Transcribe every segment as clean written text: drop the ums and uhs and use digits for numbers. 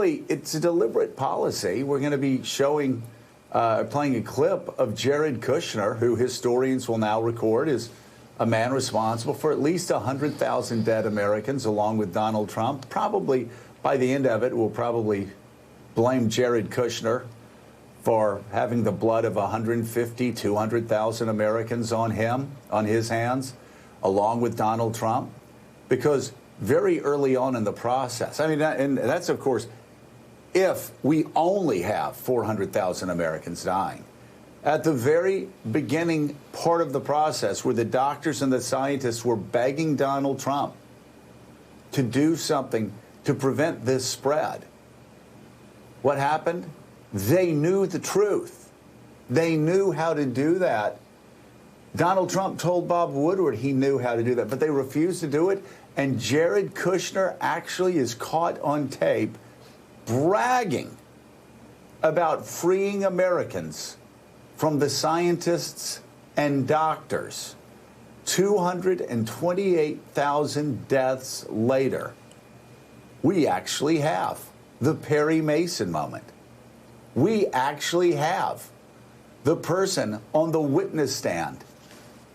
It's a deliberate policy. We're going to be showing, playing a clip of Jared Kushner, who historians will now record is a man responsible for at least 100,000 dead Americans, along with Donald Trump. Probably by the end of it, we'll probably blame Jared Kushner for having the blood of 150, 200,000 Americans on his hands, along with Donald Trump, because very early on in the process, I mean, and that's, of course, if we only have 400,000 Americans dying. At the very beginning part of the process, where the doctors and the scientists were begging Donald Trump to do something to prevent this spread, what happened? They knew the truth. They knew how to do that. Donald Trump told Bob Woodward he knew how to do that, but they refused to do it. And Jared Kushner actually is caught on tape bragging about freeing Americans from the scientists and doctors. 228,000 deaths later, we actually have the Perry Mason moment. We actually have the person on the witness stand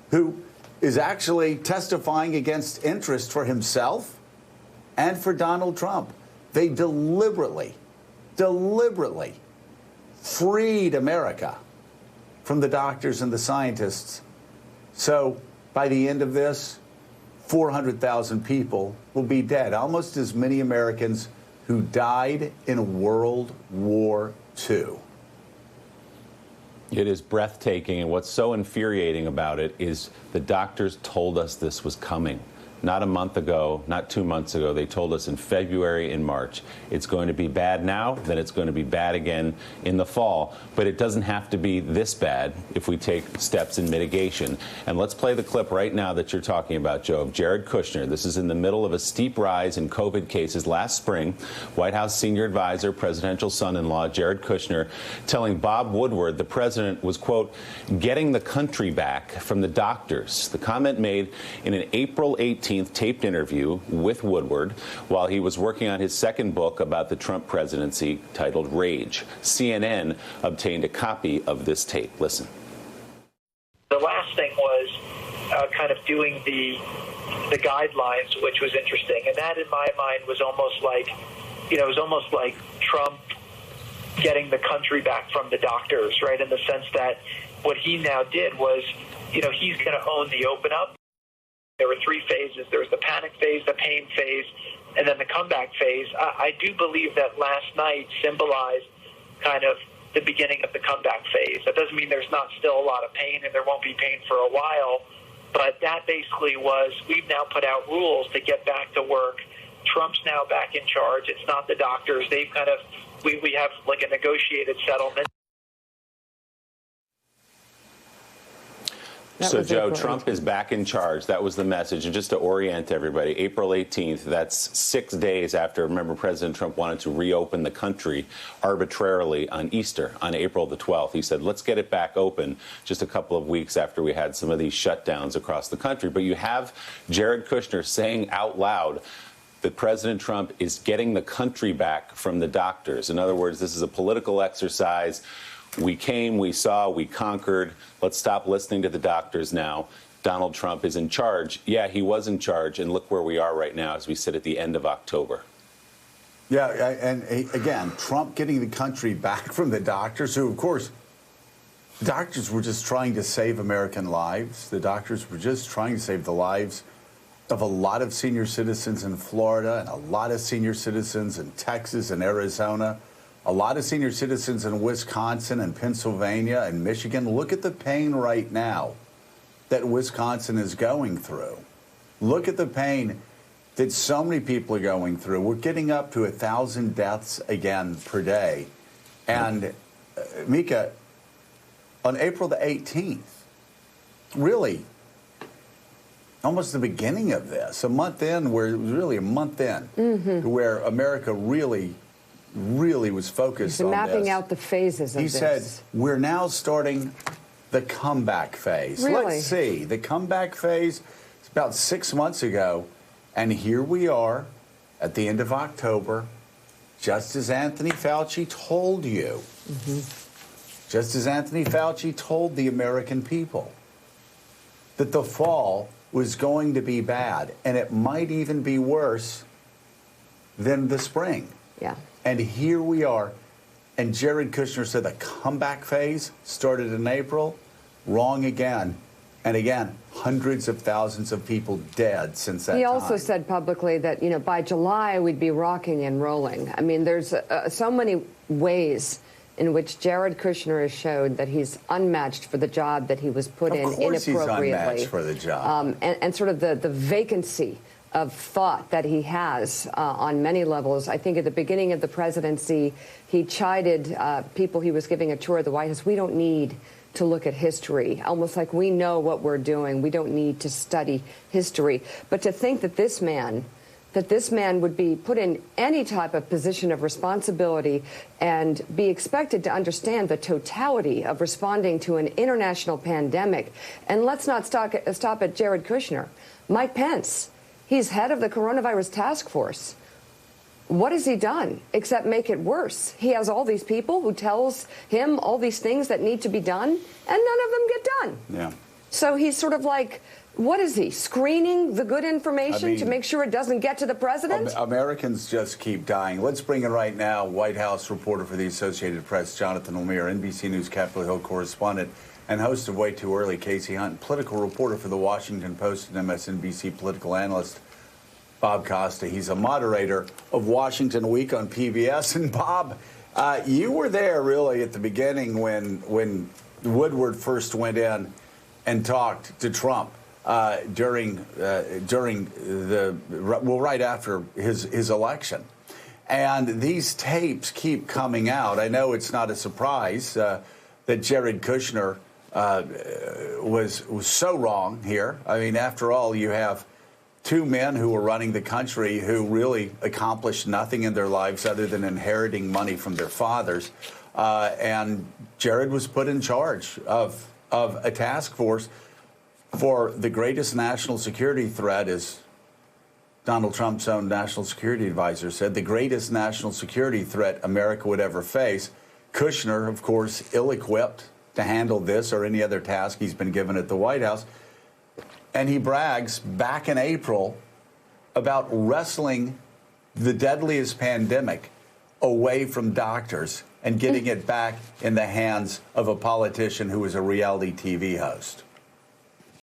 who is actually testifying against interest for himself and for Donald Trump. They deliberately freed America from the doctors and the scientists. So by the end of this, 400,000 people will be dead, almost as many Americans who died in World War II. It is breathtaking, and what's so infuriating about it is the doctors told us this was coming. Not a month ago, not 2 months ago. They told us in February and March. It's going to be bad now, then it's going to be bad again in the fall. But it doesn't have to be this bad if we take steps in mitigation. And let's play the clip right now that you're talking about, Joe, of Jared Kushner. This is in the middle of a steep rise in COVID cases last spring. White House senior advisor, presidential son-in-law, Jared Kushner, telling Bob Woodward the president was, quote, getting the country back from the doctors. The comment made in an April 18th taped interview with Woodward while he was working on his second book about the Trump presidency titled Rage. CNN obtained a copy of this tape. Listen. The last thing was kind of doing the guidelines, which was interesting. And that, in my mind, was almost like, it was almost like Trump getting the country back from the doctors, right, in the sense that what he now did was, he's going to own the open up. There were three phases. There was the panic phase, the pain phase, and then the comeback phase. I do believe that last night symbolized kind of the beginning of the comeback phase. That doesn't mean there's not still a lot of pain, and there won't be pain for a while, but that basically was, we've now put out rules to get back to work. Trump's now back in charge. It's not the doctors. They've kind of, we have like a negotiated settlement. So, Joe, Trump is back in charge. That was the message. And just to orient everybody, April 18th, that's 6 days after, remember, President Trump wanted to reopen the country arbitrarily on Easter, on April the 12th. He said, let's get it back open just a couple of weeks after we had some of these shutdowns across the country. But you have Jared Kushner saying out loud that President Trump is getting the country back from the doctors. In other words, this is a political exercise. We came, we saw, we conquered. Let's stop listening to the doctors now. Donald Trump is in charge. Yeah, he was in charge, and look where we are right now as we sit at the end of October. Yeah, and again, Trump getting the country back from the doctors, who, of course, doctors were just trying to save American lives. The doctors were just trying to save the lives of a lot of senior citizens in Florida and a lot of senior citizens in Texas and Arizona. A lot of senior citizens in Wisconsin and Pennsylvania and Michigan. Look at the pain right now that Wisconsin is going through. Look at the pain that so many people are going through. We're getting up to 1,000 deaths again per day. And, Mika, on April the 18th, really almost the beginning of this, a month in, where it was really a month in, to where America really was focused on mapping this. out the phases of He this. said, we're now starting the comeback phase. Really? Let's see. The comeback phase is about 6 months ago, and here we are at the end of October, just as Anthony Fauci told you, just as Anthony Fauci told the American people, that the fall was going to be bad, and it might even be worse than the spring. Yeah. And here we are. And Jared Kushner said the comeback phase started in April. Wrong again. And again, hundreds of thousands of people dead since that time. He also said publicly that, by July we'd be rocking and rolling. I mean, there's so many ways in which Jared Kushner has showed that he's unmatched for the job that he was put in inappropriately. Of course he's unmatched for the job. And sort of the vacancy of thought that he has on many levels. I think at the beginning of the presidency, he chided people he was giving a tour of the White House. We don't need to look at history, almost like we know what we're doing. We don't need to study history. But to think that this man would be put in any type of position of responsibility and be expected to understand the totality of responding to an international pandemic. And let's not stop at Jared Kushner. Mike Pence, he's head of the coronavirus task force. What has he done except make it worse? He has all these people who tells him all these things that need to be done, and none of them get done. Yeah. So he's sort of like, what is he, screening the good information to make sure it doesn't get to the president? Americans just keep dying. Let's bring in right now White House reporter for the Associated Press, Jonathan Lemire, NBC News Capitol Hill correspondent, and host of Way Too Early, Casey Hunt, political reporter for the Washington Post and MSNBC political analyst, Bob Costa. He's a moderator of Washington Week on PBS. And Bob, you were there really at the beginning when Woodward first went in and talked to Trump during right after his election. And these tapes keep coming out. I know it's not a surprise that Jared Kushner was so wrong here. I mean, after all, you have two men who were running the country who really accomplished nothing in their lives other than inheriting money from their fathers. And Jared was put in charge of a task force for the greatest national security threat, as Donald Trump's own national security advisor said, the greatest national security threat America would ever face. Kushner, of course, ill-equipped to handle this or any other task he's been given at the White House. And he brags back in April about wrestling the deadliest pandemic away from doctors and getting it back in the hands of a politician who was a reality TV host.